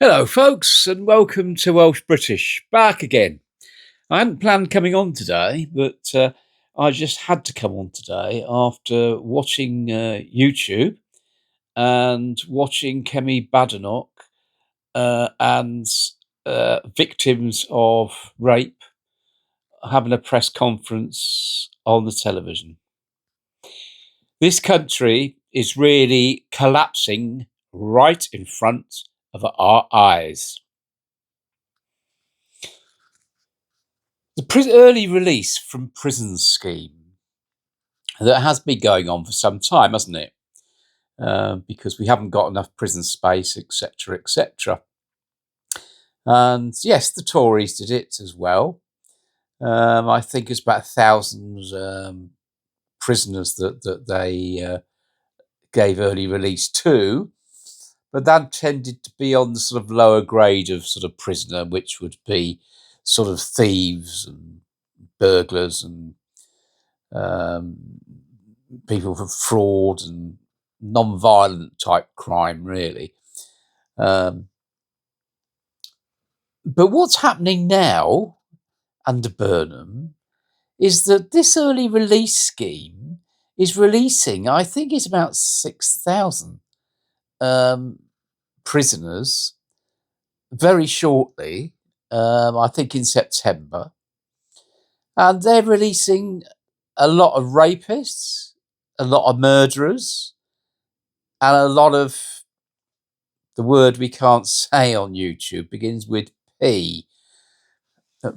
Hello, folks, and welcome to Welsh British. Back again. I hadn't planned coming on today, but I just had to come on today after watching YouTube and watching Kemi Badenoch and victims of rape having a press conference on the television. This country is really collapsing right in front of our eyes. The early release from prison scheme that has been going on for some time, hasn't it? Because we haven't got enough prison space, etc., etc. And yes, the Tories did it as well. I think it's about 1,000 prisoners that they gave early release to, but that tended to be on the sort of lower grade of sort of prisoner, which would be sort of thieves and burglars and um, people for fraud and non-violent type crime, really. But what's happening now under Burnham is that this early release scheme is releasing, I think it's about 6,000 prisoners very shortly, I think in September. And they're releasing a lot of rapists, a lot of murderers, and a lot of the word we can't say on YouTube begins with P.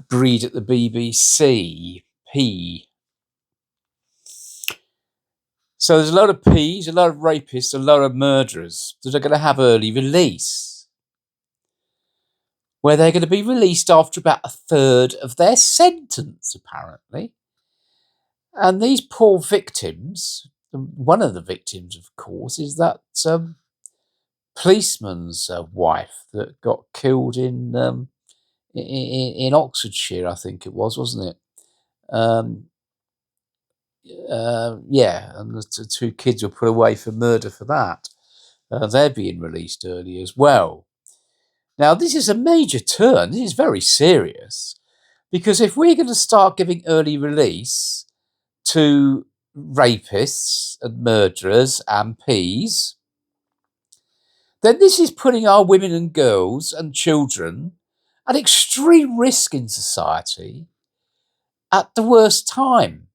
Breed at the BBC. P. So there's a lot of P's, a lot of rapists, a lot of murderers that are going to have early release, where they're going to be released after about a third of their sentence, apparently. And these poor victims, one of the victims, of course, is that policeman's wife that got killed in Oxfordshire, I think it was, wasn't it? Yeah, and the two kids were put away for murder for that. They're being released early as well. Now, this is a major turn. This is very serious, because if we're going to start giving early release to rapists and murderers and Ps, then this is putting our women and girls and children at extreme risk in society at the worst time.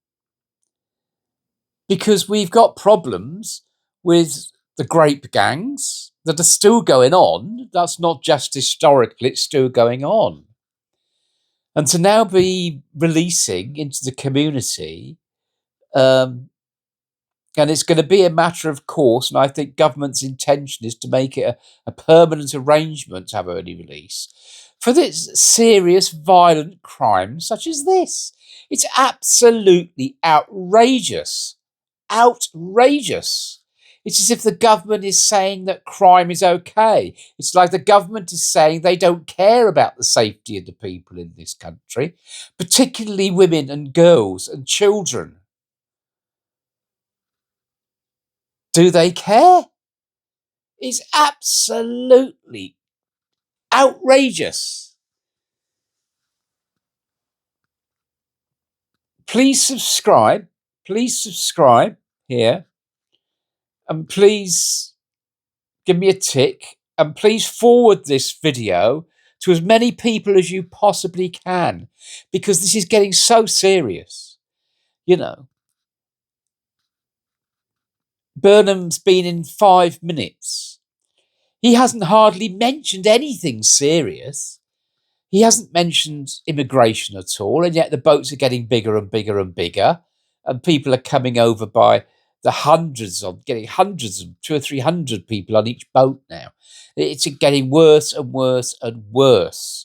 Because we've got problems with the grape gangs that are still going on. That's not just historical, it's still going on. And to now be releasing into the community, and it's going to be a matter of course, and I think government's intention is to make it a permanent arrangement to have early release for this serious violent crime such as this. It's absolutely outrageous. Outrageous. It's as if the government is saying that crime is okay. It's like the government is saying they don't care about the safety of the people in this country, particularly women and girls and children. Do they care? It's absolutely outrageous. Please subscribe. Please subscribe here. And please give me a tick. And please forward this video to as many people as you possibly can, because this is getting so serious. You know, Burnham's been in 5 minutes. He hasn't hardly mentioned anything serious. He hasn't mentioned immigration at all, and yet the boats are getting bigger and bigger and bigger, and people are coming over by the hundreds of, getting hundreds of 200 or 300 people on each boat now. It's getting worse and worse and worse.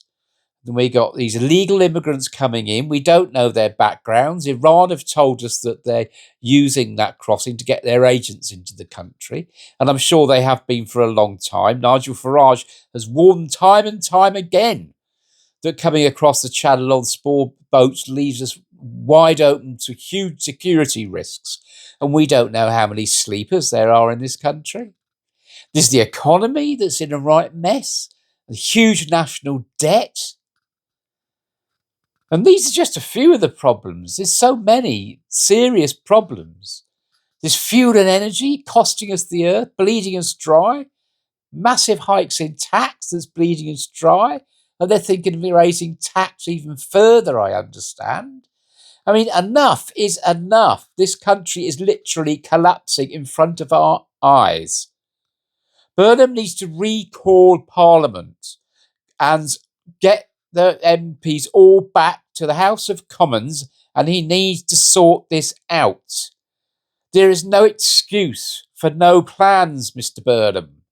Then we got these illegal immigrants coming in. We don't know their backgrounds. Iran have told us that they're using that crossing to get their agents into the country, and I'm sure they have been for a long time. Nigel Farage has warned time and time again that coming across the channel on small boats leaves us wide open to huge security risks. And we don't know how many sleepers there are in this country. There's the economy that's in a right mess. a huge national debt. And these are just a few of the problems. There's so many serious problems. There's fuel and energy costing us the earth, bleeding us dry. Massive hikes in tax that's bleeding us dry. And they're thinking of raising tax even further, I understand. I mean, enough is enough. This country is literally collapsing in front of our eyes. Burnham needs to recall Parliament and get the MPs all back to the House of Commons, and he needs to sort this out. There is no excuse for no plans, Mr. Burnham.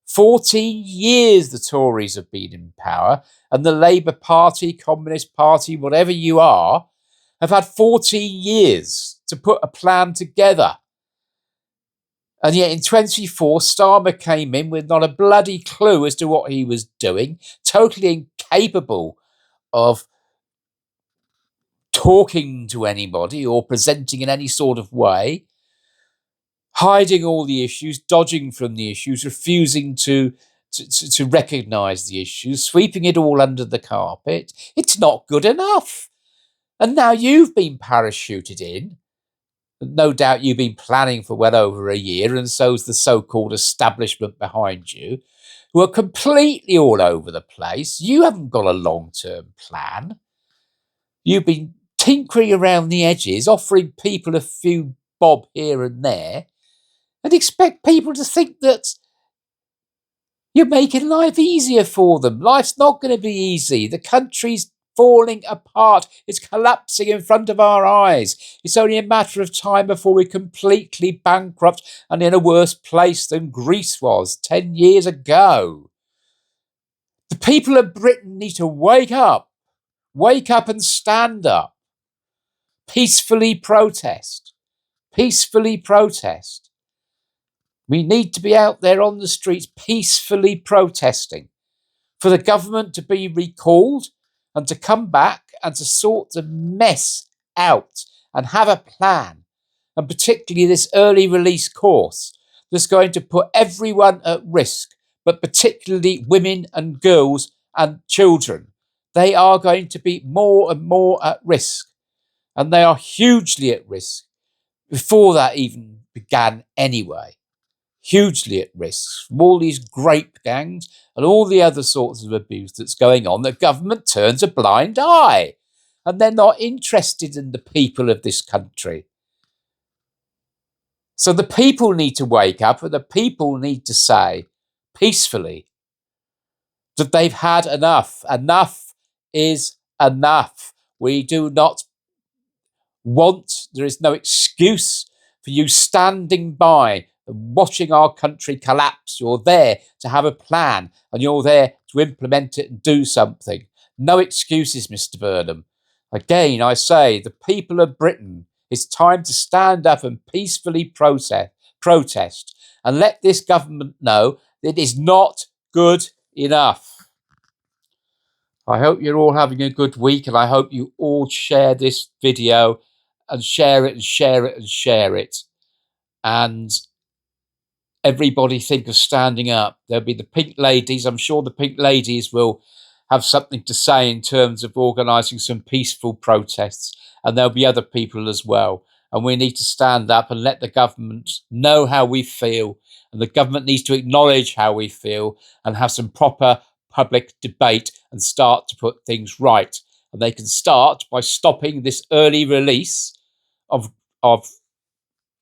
14 years the Tories have been in power, and the Labour Party, Communist Party, whatever you are, have had 14 years to put a plan together. And yet in 24, Starmer came in with not a bloody clue as to what he was doing, totally incapable of talking to anybody or presenting in any sort of way, hiding all the issues, dodging from the issues, refusing to recognise the issues, sweeping it all under the carpet. It's not good enough. And now you've been parachuted in. No doubt you've been planning for well over a year, and so's the so-called establishment behind you, who are completely all over the place. You haven't got a long-term plan. You've been tinkering around the edges, offering people a few bob here and there, and expect people to think that you're making life easier for them. Life's not going to be easy. The country's falling apart. It's collapsing in front of our eyes. It's only a matter of time before we're completely bankrupt and in a worse place than Greece was 10 years ago. The people of Britain need to wake up and stand up. Peacefully protest. Peacefully protest. We need to be out there on the streets peacefully protesting for the government to be recalled and to come back and to sort the mess out and have a plan, and particularly this early release course that's going to put everyone at risk, but particularly women and girls and children. They are going to be more and more at risk, and they are hugely at risk before that even began anyway. Hugely at risk from all these grape gangs and all the other sorts of abuse that's going on. The government turns a blind eye and they're not interested in the people of this country. So the people need to wake up, and the people need to say peacefully that they've had enough. Enough is enough. We do not there is no excuse for you standing by and watching our country collapse. You're there to have a plan, and you're there to implement it and do something. No excuses, Mr. Burnham. Again, I say, the people of Britain, it's time to stand up and peacefully protest and let this government know that it is not good enough. I hope you're all having a good week, and I hope you all share this video and share it and share it and share it. And everybody think of standing up. There'll be the Pink Ladies. I'm sure the Pink Ladies will have something to say in terms of organising some peaceful protests. And there'll be other people as well. And we need to stand up and let the government know how we feel. And the government needs to acknowledge how we feel and have some proper public debate and start to put things right. And they can start by stopping this early release of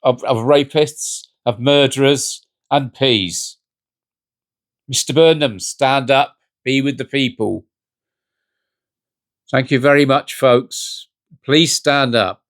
rapists, of murderers, and peas. Mr. Burnham, stand up, be with the people. Thank you very much, folks. Please stand up.